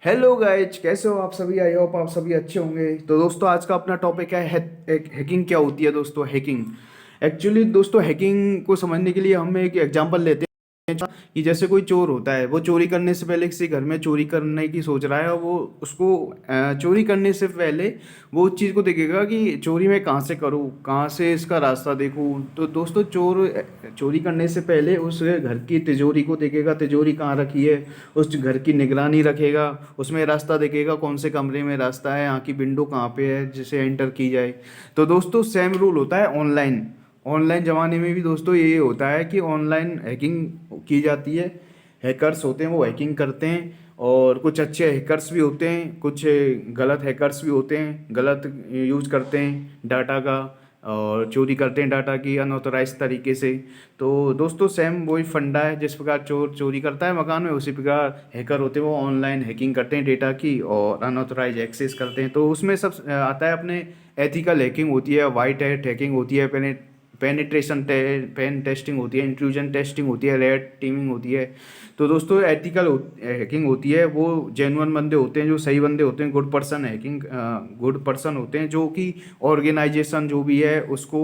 Hello guys, कैसे हो आप सभी। आई होप आप सभी अच्छे होंगे। तो दोस्तों, आज का अपना टॉपिक है हैकिंग क्या होती है। दोस्तों, हैकिंग एक्चुअली दोस्तों हैकिंग को समझने के लिए हम एक एग्जांपल लेते हैं कि जैसे कोई चोर होता है, वो चोरी करने से पहले किसी घर में चोरी करने की सोच रहा है और वो उसको चोरी करने से पहले वो उस चीज़ को देखेगा कि चोरी मैं कहाँ से करूँ, कहाँ से इसका रास्ता देखूँ। तो दोस्तों, चोर चोरी करने से पहले उस घर की तिजोरी को देखेगा, तिजोरी कहाँ रखी है, उस घर की निगरानी रखेगा, उसमें रास्ता देखेगा कौन से कमरे में रास्ता है, यहाँ की विंडो कहाँ पे है जिसे एंटर की जाए। तो दोस्तों, सेम रूल होता है ऑनलाइन। ऑनलाइन ज़माने में भी दोस्तों ये होता है कि ऑनलाइन हैकिंग की जाती है। हैकर्स होते हैं वो हैकिंग करते हैं, और कुछ अच्छे हैकर्स भी होते हैं, कुछ गलत हैकर्स भी होते हैं, गलत यूज करते हैं डाटा का और चोरी करते हैं डाटा की अनऑथराइज तरीके से। तो दोस्तों, सेम वही फंडा है। जिस प्रकार चोर चोरी करता है मकान में, उसी प्रकार हैकर होते हैं वो ऑनलाइन हैकिंग करते हैं डेटा की और अनऑथराइज एक्सेस करते हैं। तो उसमें सब आता है अपने एथिकल हैकिंग होती है, वाइट हैट हैकिंग होती है, पेनिट्रेशन पेन टेस्टिंग होती है, इंट्रूजन टेस्टिंग होती है, रेड टीमिंग होती है। तो दोस्तों, एथिकल हैकिंग होती है वो जेन्युइन बंदे होते हैं, जो सही बंदे होते हैं, good person hacking good person होते हैं, जो कि ऑर्गेनाइजेशन जो भी है उसको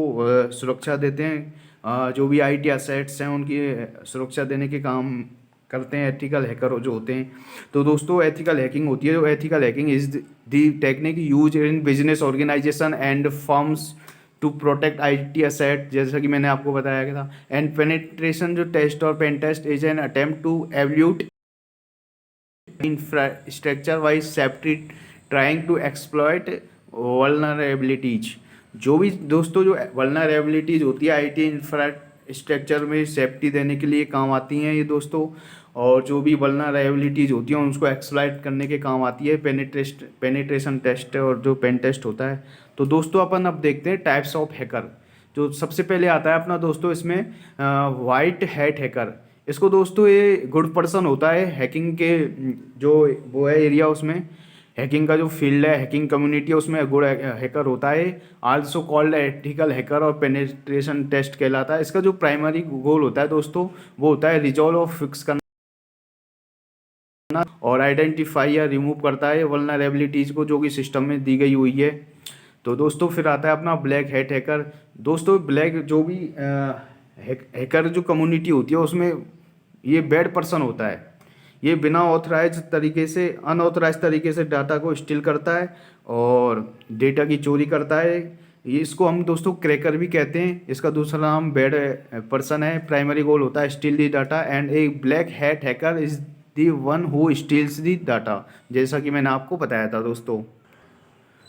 सुरक्षा देते हैं। जो भी आईटी असेट्स हैं उनकी सुरक्षा देने के काम करते हैं एथिकल हैकर जो होते हैं। तो दोस्तों, एथिकल हैकिंग होती है, जो ethical hacking is the technique use in business organisation and firms to protect IT asset, जैसा कि मैंने आपको बताया था। एंड पेनिट्रेशन जो टेस्ट और pen test is an attempt to evaluate infrastructure wise safety trying to exploit vulnerabilities. जो भी दोस्तों, जो वल्नरेबिलिटीज होती है आईटी इंफ्रास्ट्रक्चर में सेफ्टी देने के लिए काम आती हैं ये दोस्तों। और जो भी वल्नरेबिलिटीज होती हैं उसको एक्सप्लॉइट करने के काम आती है पेनिट्रेशन टेस्ट और जो पेन टेस्ट होता है। तो दोस्तों, अपन अब देखते हैं टाइप्स ऑफ हैकर। जो सबसे पहले आता है अपना दोस्तों इसमें वाइट हैट हैकर। इसको दोस्तों ये गुड पर्सन होता है हैकिंग के जो वो है एरिया, उसमें हैकिंग का जो फील्ड है, हैकिंग कम्युनिटी है, उसमें गुड हैकर होता है। आल्सो कॉल्ड एथिकल हैकर और पेनिट्रेशन टेस्ट कहलाता है। इसका जो प्राइमरी गोल होता है दोस्तों, वो होता है रिजॉल्व और फिक्स करना और आइडेंटिफाई या रिमूव करता है वल्नरेबिलिटीज को जो कि सिस्टम में दी गई हुई है। तो दोस्तों, फिर आता है अपना ब्लैक हैट हैकर। दोस्तों, ब्लैक जो भी हैकर जो कम्युनिटी होती है उसमें ये बैड पर्सन होता है। ये बिना ऑथराइज तरीके से, अनऑथराइज तरीके से डाटा को स्टील करता है और डेटा की चोरी करता है। ये इसको हम दोस्तों क्रैकर भी कहते हैं। इसका दूसरा नाम बैड पर्सन है। प्राइमरी गोल होता है steel the data, and A black hat hacker is the one who steels the data, जैसा कि मैंने आपको बताया था दोस्तों।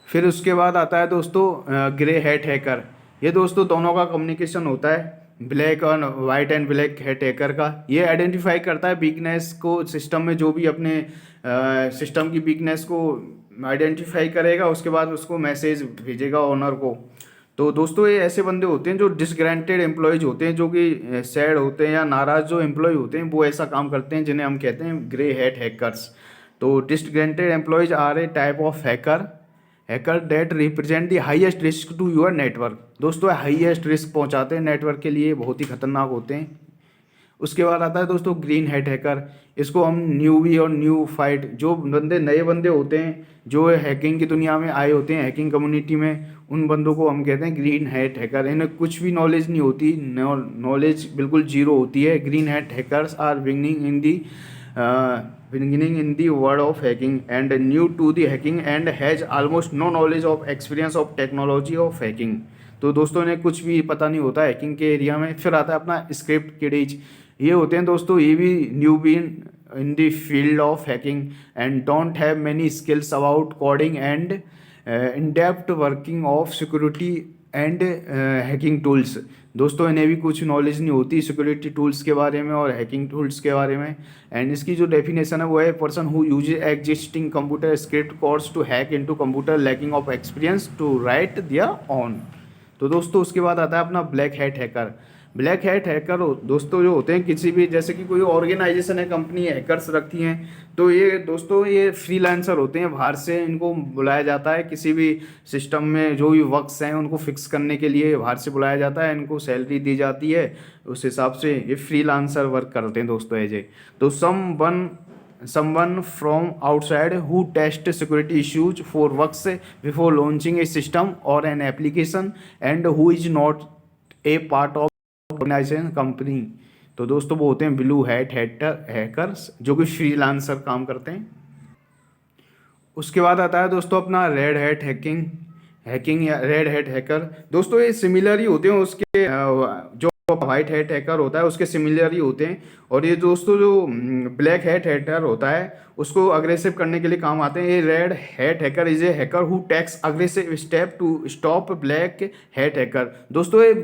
फिर उसके बाद आता है दोस्तों ग्रे हैट हैकर। ये दोस्तों दोनों का कम्युनिकेशन होता है, ब्लैक और white and black hat hacker का। ये आइडेंटिफाई करता है वीकनेस को सिस्टम में, जो भी अपने सिस्टम की वीकनेस को आइडेंटिफाई करेगा, उसके बाद उसको मैसेज भेजेगा ओनर को। तो दोस्तों, ये ऐसे बंदे होते हैं जो डिसग्रेंटेड एम्प्लॉयज होते हैं, जो कि सैड होते हैं या नाराज जो एम्प्लॉय होते हैं, वो ऐसा काम करते हैं जिन्हें हम कहते हैं ग्रे हैट हैकर्स। तो disgruntled employees are a type of hacker that represent the highest risk to your network. दोस्तों, हाईएस्ट रिस्क पहुंचाते हैं नेटवर्क के लिए, बहुत ही खतरनाक होते हैं। उसके बाद आता है दोस्तों ग्रीन हैट हैकर। इसको हम न्यूबी और न्यू फाइट, जो बंदे नए बंदे होते हैं जो हैकिंग की दुनिया में आए होते हैं, हैकिंग कम्युनिटी में, उन बंदों को हम कहते हैं ग्रीन हैट हैकर। इन्हें कुछ भी नॉलेज नहीं होती, नॉलेज बिल्कुल जीरो होती है। Green hat hackers are beginning in the world of hacking and new to the hacking and has almost no knowledge of experience of technology of hacking। तो दोस्तों, इन्हें कुछ भी पता नहीं होता हैकिंग के एरिया में। फिर आता है अपना स्क्रिप्ट किडीज। ये होते हैं दोस्तों, ये भी newbie in the field of hacking and don't have many skills about coding and in depth working of security and hacking tools. दोस्तों, इन्हें भी कुछ नॉलेज नहीं होती सिक्योरिटी टूल्स के बारे में और हैकिंग टूल्स के बारे में। एंड इसकी जो डेफिनेशन है वो है person who use existing computer script codes to hack into computer lacking of experience to write their own. तो दोस्तों, उसके बाद आता है अपना black hat hacker. Black hat hacker दोस्तों जो होते हैं, किसी भी जैसे कि कोई ऑर्गेनाइजेशन है, कंपनी हैकर्स रखती हैं, तो ये दोस्तों ये फ्रीलांसर होते हैं, बाहर से इनको बुलाया जाता है। किसी भी सिस्टम में जो भी वर्क्स हैं उनको फिक्स करने के लिए बाहर से बुलाया जाता है, इनको सैलरी दी जाती है, उस हिसाब से ये फ्रीलांसर वर्क करते हैं दोस्तों एज ए। तो सम one someone from outside who test security issues for works before launching a system or an application and who is not a part of organisation company. तो दोस्तों वो होते हैं ब्लू हैट हैकर्स जो कि freelancer काम करते हैं। उसके बाद आता है दोस्तों अपना रेड हैट हैकिंग हैकिंग या रेड हैट हैकर। दोस्तों ये सिमिलर ही होते हैं उसके जो वाइट हैट हैकर होता है उसके सिमिलर ही होते हैं। और ये दोस्तों जो ब्लैक हैट हैकर होता है उसको अग्रेसिव करने के लिए काम आते हैं। ये red hat hacker is a hacker who takes aggressive step to stop black hat hacker. दोस्तों ये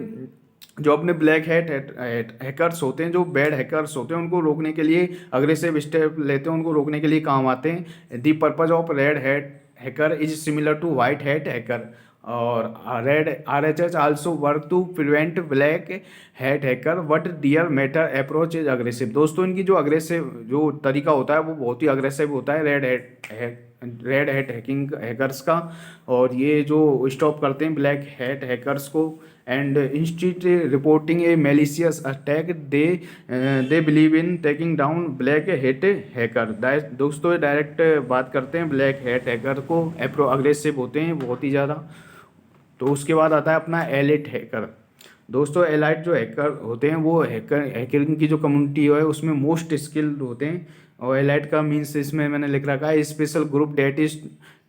जो अपने ब्लैक हैकर्स होते हैं, जो बैड हैकर्स होते हैं, उनको रोकने के लिए अग्रेसिव स्टेप लेते हैं, उनको रोकने के लिए काम आते हैं। The purpose of red hat hacker is similar to white hat hacker और red RHH also work to prevent black hat hacker but their matter approach is aggressive. दोस्तों इनकी जो अग्रेसिव जो तरीका होता है वो बहुत ही अग्रेसिव होता है रेड हैट हैकिंग हैकर्स का। और ये जो स्टॉप करते हैं ब्लैक हैट हैकर्स को and instead reporting A malicious attack they believe in taking down black hat hacker. दोस्तों ये डायरेक्ट बात करते हैं ब्लैक हैट हैकर को, अग्रेसिव होते हैं बहुत ही ज़्यादा। तो उसके बाद आता है अपना एलिट हैकर। दोस्तों एलाइट जो हैकर होते हैं वो हैकरिंग की जो कम्युनिटी है उसमें मोस्ट स्किल्ड होते हैं। और एलाइट का मीन्स इसमें मैंने लिख रखा है special group that is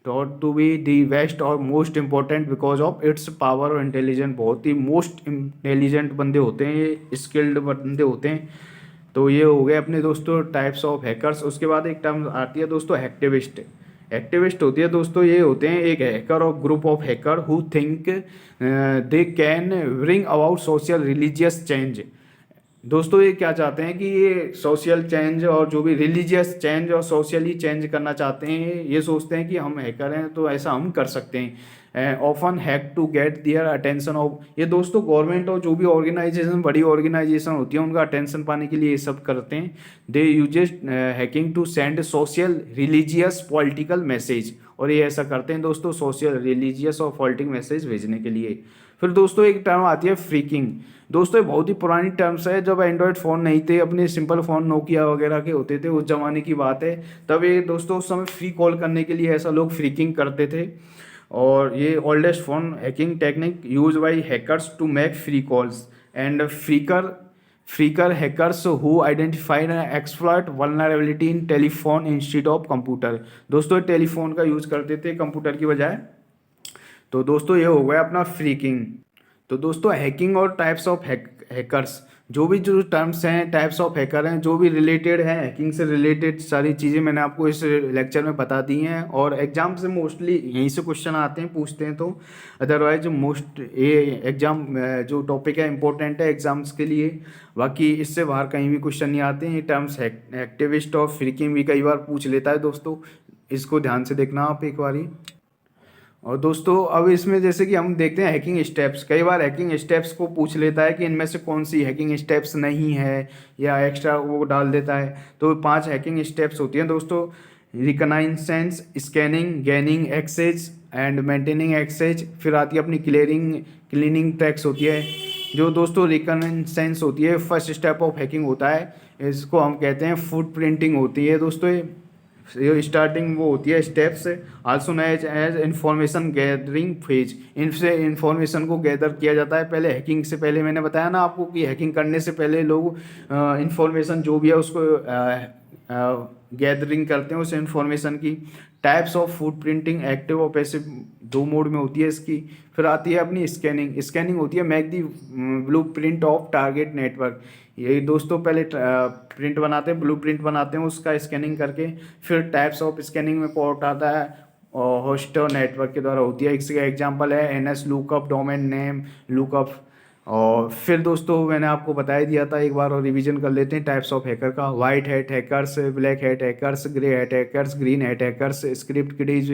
thought to be the best और most important because of its power और इंटेलिजेंट। बहुत ही मोस्ट इंटेलिजेंट बंदे होते हैं, ये स्किल्ड बंदे होते हैं। तो ये हो गए अपने दोस्तों टाइप्स ऑफ हैकर्स। उसके बाद एक टर्म आती है दोस्तों एक्टिविस्ट। एक्टिविस्ट होती है दोस्तों ये होते हैं एक हैकर और group of hacker who think they can bring about social religious change. दोस्तों ये क्या चाहते हैं कि ये सोशल चेंज और जो भी रिलीजियस चेंज और सोशली चेंज करना चाहते हैं। ये सोचते हैं कि हम हैकर हैं तो ऐसा हम कर सकते हैं। Often hack to get their attention off. ये दोस्तों गवर्नमेंट और जो भी ऑर्गेनाइजेशन बड़ी ऑर्गेनाइजेशन होती है उनका अटेंशन पाने के लिए ये सब करते हैं। They uses hacking to send social religious political message. और ये ऐसा करते हैं दोस्तों सोशल रिलीजियस और पॉलिटिकल मैसेज भेजने के लिए। फिर दोस्तों एक टर्म आती है फ्रीकिंग। दोस्तों ये बहुत ही पुरानी टर्म्स है, जब एंड्रॉयड फ़ोन नहीं थे, अपने सिंपल फ़ोन नोकिया वगैरह के होते थे, उस ज़माने की बात है। तब ये दोस्तों उस समय फ्री कॉल करने के लिए ऐसा लोग फ्रीकिंग करते थे। और ये oldest phone hacking technique use by hackers to make free calls and phreaker hackers who identified exploit vulnerability in telephone instead of computer. दोस्तों टेलीफोन का यूज़ करते थे कंप्यूटर की बजाय। तो दोस्तों ये हो गया अपना फ्रीकिंग। तो दोस्तों हैकिंग और टाइप्स ऑफ हैकर्स, जो भी जो टर्म्स हैं टाइप्स ऑफ हैकर हैं जो भी रिलेटेड हैं हैकिंग से रिलेटेड सारी चीज़ें मैंने आपको इस लेक्चर में बता दी हैं। और एग्जाम से मोस्टली यहीं से क्वेश्चन आते हैं, पूछते हैं। तो अदरवाइज मोस्ट ये एग्जाम जो टॉपिक है इंपॉर्टेंट है एग्जाम्स के लिए, बाकी इससे बाहर कहीं भी क्वेश्चन नहीं आते हैं। टर्म्स एक्टिविस्ट और फ्रीकिंग भी कई बार पूछ लेता है दोस्तों, इसको ध्यान से देखना आप एक बारी। और दोस्तों अब इसमें जैसे कि हम देखते हैं हैकिंग स्टेप्स, कई बार हैकिंग स्टेप्स को पूछ लेता है कि इनमें से कौन सी हैकिंग स्टेप्स नहीं है या एक्स्ट्रा वो डाल देता है। तो 5 हैकिंग स्टेप्स होती हैं दोस्तों, reconnaissance, scanning, gaining access and maintaining access. फिर आती है अपनी क्लीनिंग टैक्स होती है। जो दोस्तों रिकनाइसेंस होती है फर्स्ट स्टेप ऑफ हैकिंग होता है, इसको हम कहते हैं फुट प्रिंटिंग होती है दोस्तों। ये स्टार्टिंग वो होती है steps, also known as information gathering phase. इनसे इंफॉर्मेशन को गैदर किया जाता है पहले हैकिंग से पहले। मैंने बताया ना आपको कि हैकिंग करने से पहले लोग इंफॉर्मेशन जो भी है उसको गैदरिंग करते हैं उस इंफॉर्मेशन की। Types of foot printing active और पैसिव 2 मोड में होती है इसकी। फिर आती है अपनी स्कैनिंग। स्कैनिंग होती है make the blue print of target network. ये दोस्तों पहले प्रिंट बनाते हैं, ब्लू प्रिंट बनाते हैं उसका स्कैनिंग करके। फिर टाइप्स ऑफ स्कैनिंग में पोर्ट आता है और होस्ट और नेटवर्क के द्वारा होती है। इसका एग्जांपल है NS lookup, domain name lookup. और फिर दोस्तों मैंने आपको बता ही दिया था, एक बार और रिवीजन कर लेते हैं टाइप्स ऑफ हैकर का। White hat hackers, black hat hackers, grey hat hackers, green hat hackers, script kiddies,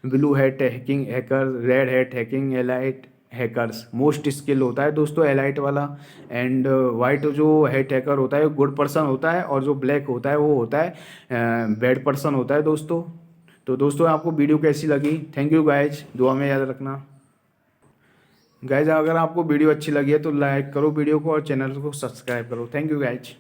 blue hat hacking hacker, red hat hacking elite hackers. Most skill होता है दोस्तों एलाइट वाला। एंड वाइट जो hat hacker होता है good person होता है, और जो ब्लैक होता है वो होता है बैड पर्सन होता है दोस्तों। तो दोस्तों आपको वीडियो कैसी लगी? थैंक यू गाइज, दुआ में याद रखना। गाइज अगर आपको वीडियो अच्छी लगी है तो लाइक करो वीडियो को और चैनल को सब्सक्राइब करो। Thank you guys.